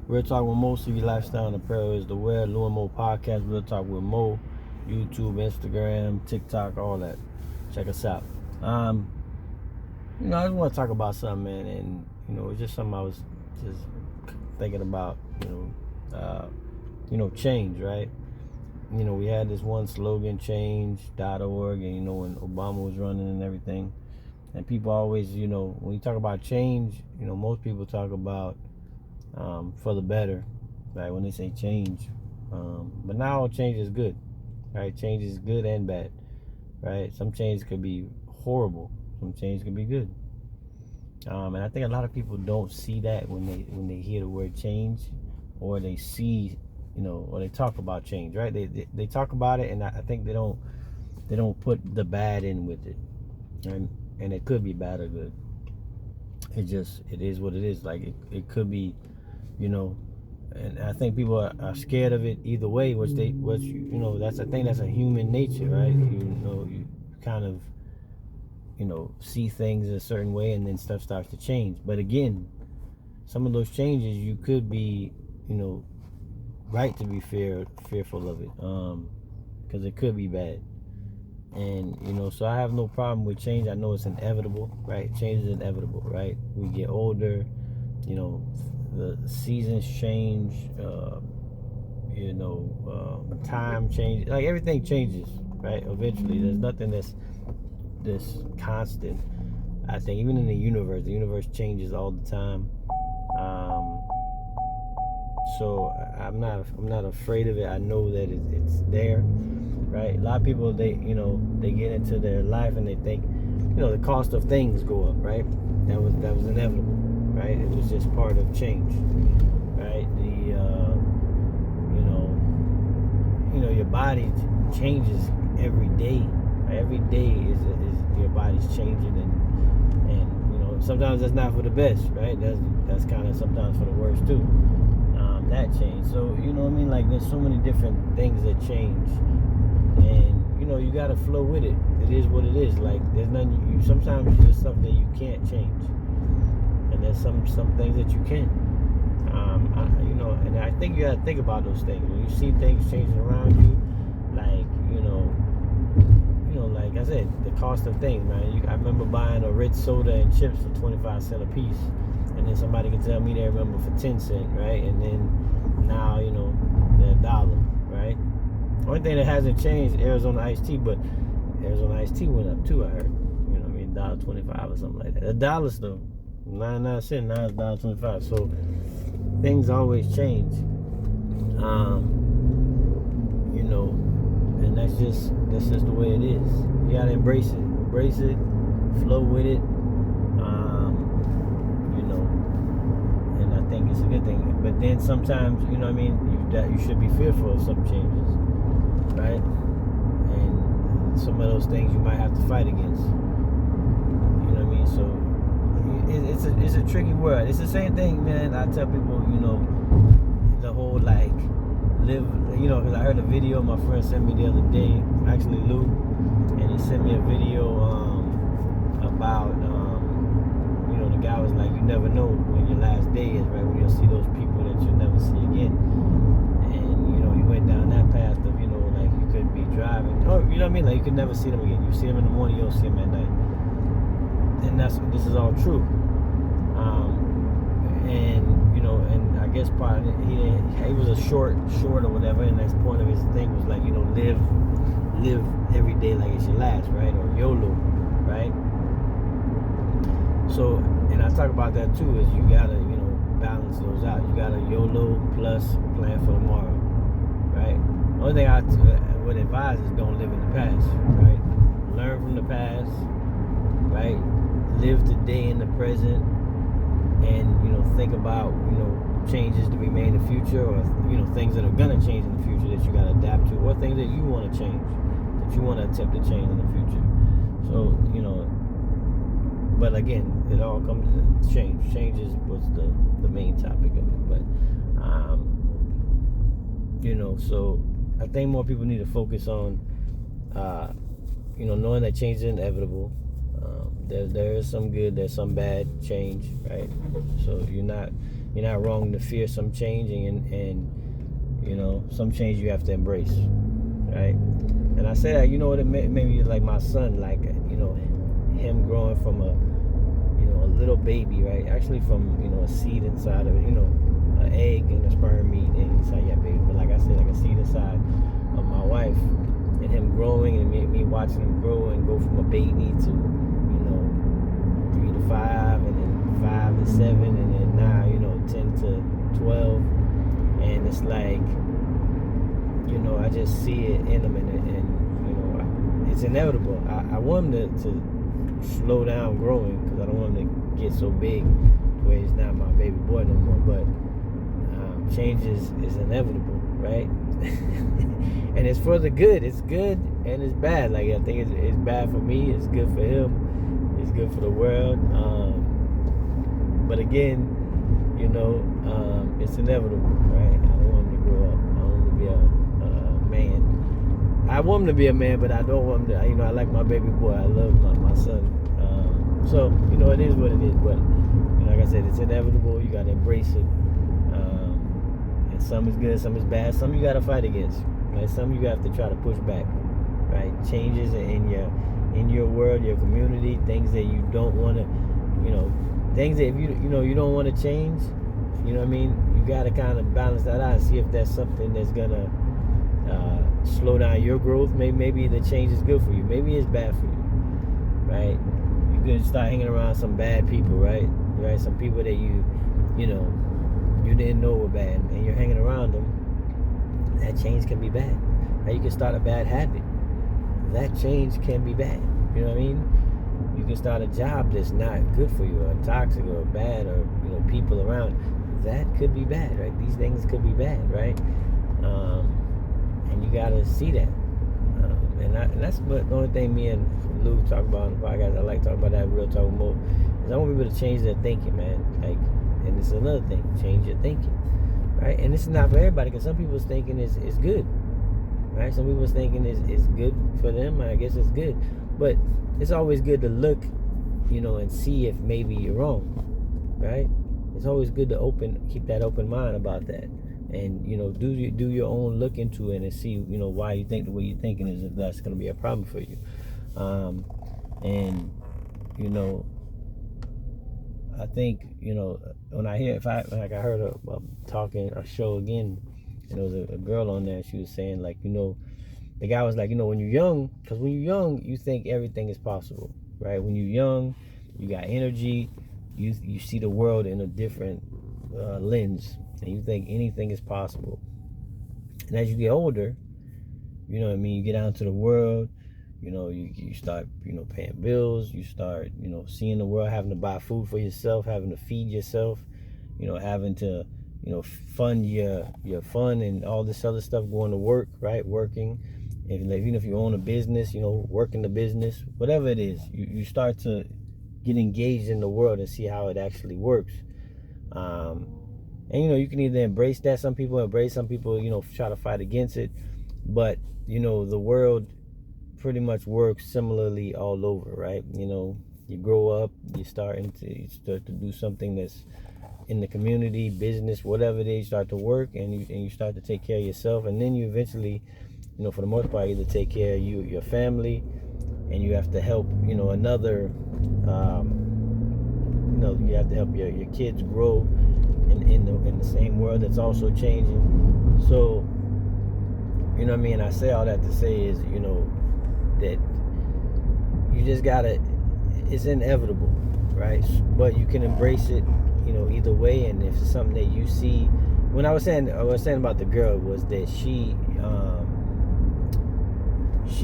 Real Talk with Mo, CV Lifestyle and Apparel is the web. Lou and Mo Podcast, Real Talk with Mo, YouTube, Instagram, TikTok, all that. Check us out. I just want to talk about something, man, and it's just something I was just thinking about. Change, right? We had this one slogan, change.org, and when Obama was running and everything, and people always, when you talk about change, most people talk about for the better, right? When they say change, but not all change is good, right? Change is good and bad, right? Some change could be horrible, some change could be good, and I think a lot of people don't see that when they hear the word change, or they see, or they talk about change, right? They talk about it, and I think they don't put the bad in with it, and it could be bad or good. It is what it is. Like it could be, and I think people are scared of it either way, that's I think that's a human nature, right? You kind of, see things a certain way, and then stuff starts to change. But again, some of those changes, you could be, right to be fearful of it, because it could be bad. And so I have no problem with change. I know it's inevitable, right? Change is inevitable, right? We get older, the seasons change, time changes, like everything changes, right? Eventually, there's nothing that's this constant. I think even in the universe changes all the time. So I'm not afraid of it. I know that it's there, right? A lot of people, they get into their life and they think, the cost of things go up, right? That was inevitable, right? It was just part of change, right? Your body changes every day. Right? Every day is your body's changing, and sometimes that's not for the best, right? That's kind of sometimes for the worst too. That change. So like there's so many different things that change, and you gotta flow with it. It is what it is. Like there's nothing. Sometimes there's stuff that you can't change, and there's some things that you can. And I think you gotta think about those things when you see things changing around you. Like like I said, the cost of things, man. I remember buying a red soda and chips for 25 cents a piece, and then somebody can tell me they remember for 10 cents, right? And then now, they're $1, right? Only thing that hasn't changed, Arizona iced tea, but Arizona iced tea went up too, I heard. $1.25 or something like that. $1 still, 99 cents. Now it's $1.25. So things always change, and that's just the way it is. You gotta embrace it, flow with it, and I think it's a good thing. But then sometimes, you should be fearful of some changes, right? And some of those things you might have to fight against. So it's a tricky world. It's the same thing, man. I tell people, the whole like live, because I heard a video my friend sent me the other day, actually Lou, and he sent me a video about the guy was like, you never know when your last day is, right? When you'll see those people that you'll never see again. And he went down that path of like you could be driving, like you could never see them again. You see them in the morning, you don't see them at night. And this is all true. And I guess part of it, he was a short or whatever, and that's point of his thing was like, live every day like it's your last, right? Or YOLO, right? So, and I talk about that too, is you gotta, balance those out. You gotta YOLO plus plan for tomorrow, right? The only thing I would advise is don't live in the past, right? Learn from the past, right? Live today in the present, and think about changes to be made in the future, or things that are gonna change in the future that you gotta adapt to, or things that you want to change, that you want to attempt to change in the future. So but again, it all comes to change. Change is what's the main topic of it. But so I think more people need to focus on knowing that change is inevitable. There is some good, there's some bad change, right? So you're not you're not wrong to fear some changing, and you know, some change you have to embrace, right? And I say that, you know what, it made me like my son, like, you know, him growing from a, you know, a little baby, right? Actually from, you know, a seed inside of it, you know, an egg and a sperm meat inside your baby. But like I said, like a seed inside of my wife, and him growing, and me watching him grow and go from a baby to, you know, 3 to 5, and then 5 to 7, and then now, you know, 10 to 12. And it's like, you know, I just see it in him, and you know, it's inevitable. I want him to slow down growing, because I don't want him to get so big where he's not my baby boy no more. But change is inevitable, right? And it's for the good. It's good and it's bad. Like, I think it's bad for me. It's good for him. It's good for the world. But again, you know, it's inevitable, right? I don't want him to grow up. I want him to be a man. I want him to be a man, but I don't want him to, you know, I like my baby boy. I love my son. So, you know, it is what it is. But, you know, like I said, it's inevitable. You got to embrace it. And some is good, some is bad. Some you got to fight against. Right? Some you have to try to push back. Right? Changes in your world, your community, things that you don't want to, you know, things that if you don't want to change, you know what I mean? You got to kind of balance that out and see if that's something that's gonna slow down your growth. Maybe the change is good for you. Maybe it's bad for you, right? You could start hanging around some bad people, right? Right? Some people that you know, you didn't know were bad, and you're hanging around them. That change can be bad. Right? You can start a bad habit. That change can be bad. You know what I mean? You can start a job that's not good for you, or toxic, or bad, or, you know, people around. That could be bad, right? These things could be bad, right? And you gotta see that. And that's what the only thing me and Lou talk about on the podcast. I like talking about that real talk mode. Is I want people to change their thinking, man. Like, and it's another thing, change your thinking, right? And this is not for everybody, because some people's thinking is good, right? Some people's thinking is good for them. I guess it's good, but it's always good to look, you know, and see if maybe you're wrong, right? It's always good to keep that open mind about that, and, you know, do your own look into it and see, you know, why you think the way you're thinking is, if that's going to be a problem for you. And, you know, I think, you know, when I hear, I heard a show again, and there was a girl on there. She was saying, like, you know, the guy was like, you know, when you're young, because when you're young, you think everything is possible, right? When you're young, you got energy, you see the world in a different lens, and you think anything is possible. And as you get older, you know what I mean, you get out into the world, you know, you start, you know, paying bills, you start, you know, seeing the world, having to buy food for yourself, having to feed yourself, you know, having to, you know, fund your fun and all this other stuff, going to work, right? Working. Even if you own a business, you know, working the business, whatever it is, you start to get engaged in the world and see how it actually works. And, you know, you can either embrace that. Some people embrace, some people, you know, try to fight against it. But, you know, the world pretty much works similarly all over, right? You know, you grow up, you start to do something that's in the community, business, whatever it is, you start to work, and you start to take care of yourself, and then you eventually, you know, for the most part, either take care of your family, and you have to help, you know, another, you know, you have to help your kids grow in the same world that's also changing. So, you know what I mean? I say all that to say is, you know, that you just gotta, it's inevitable, right? But you can embrace it, you know, either way. And if it's something that you see, when I was saying about the girl, was that she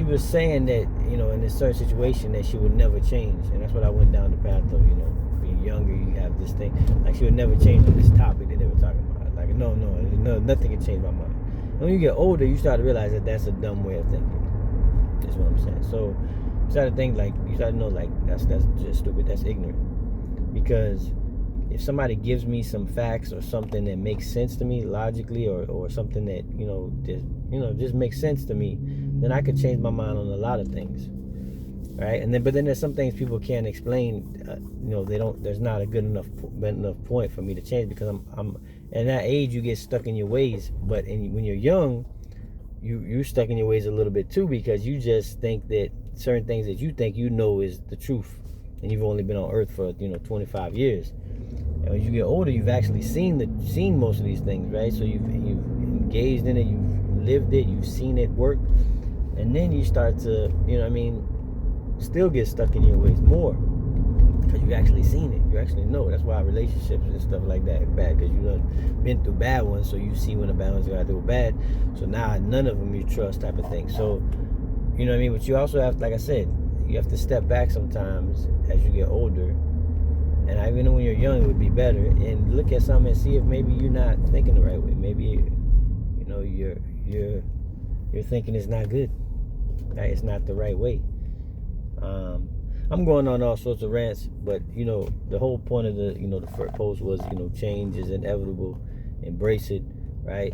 was saying that, you know, in a certain situation that she would never change. And that's what I went down the path of, you know, being younger, you have this thing, like she would never change on this topic that they were talking about. Like, no, nothing can change my mind. And when you get older, you start to realize that that's a dumb way of thinking. That's what I'm saying. So you start to think, like, you start to know, like, that's just stupid, that's ignorant. Because if somebody gives me some facts or something that makes sense to me logically, or something that, you know, just makes sense to me, then I could change my mind on a lot of things, right? And then, but then there's some things people can't explain. They don't. There's not a good enough point for me to change because I'm at that age you get stuck in your ways. But when you're young, you're stuck in your ways a little bit too because you just think that certain things that you think is the truth, and you've only been on Earth for 25 years. And as you get older, you've actually seen most of these things, right? So you've engaged in it, you've lived it, you've seen it work, and then you start to, still get stuck in your ways more because you've actually seen it. You actually know. That's why relationships and stuff like that are bad, because you've been through bad ones, so you see when a bad one's got to do bad. So now none of them you trust, type of thing. So you know what I mean. But you also have, like I said, you have to step back sometimes as you get older. And even when you're young, it would be better. And look at something and see if maybe you're not thinking the right way. Maybe your thinking is not good. Right? It's not the right way. I'm going on all sorts of rants, but the whole point of the first post was change is inevitable. Embrace it, right?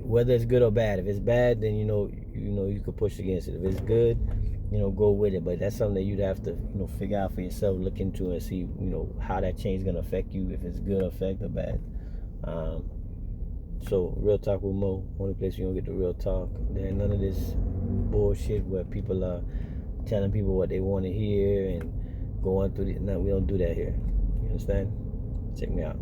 Whether it's good or bad. If it's bad, then you could push against it. If it's good, go with it. But that's something that you'd have to figure out for yourself, look into and see how that change is gonna affect you, if it's good effect or bad. So Real Talk with Mo, only place you don't get the real talk. There ain't none of this bullshit where people are telling people what they want to hear and going through no, we don't do that here. You understand? Check me out.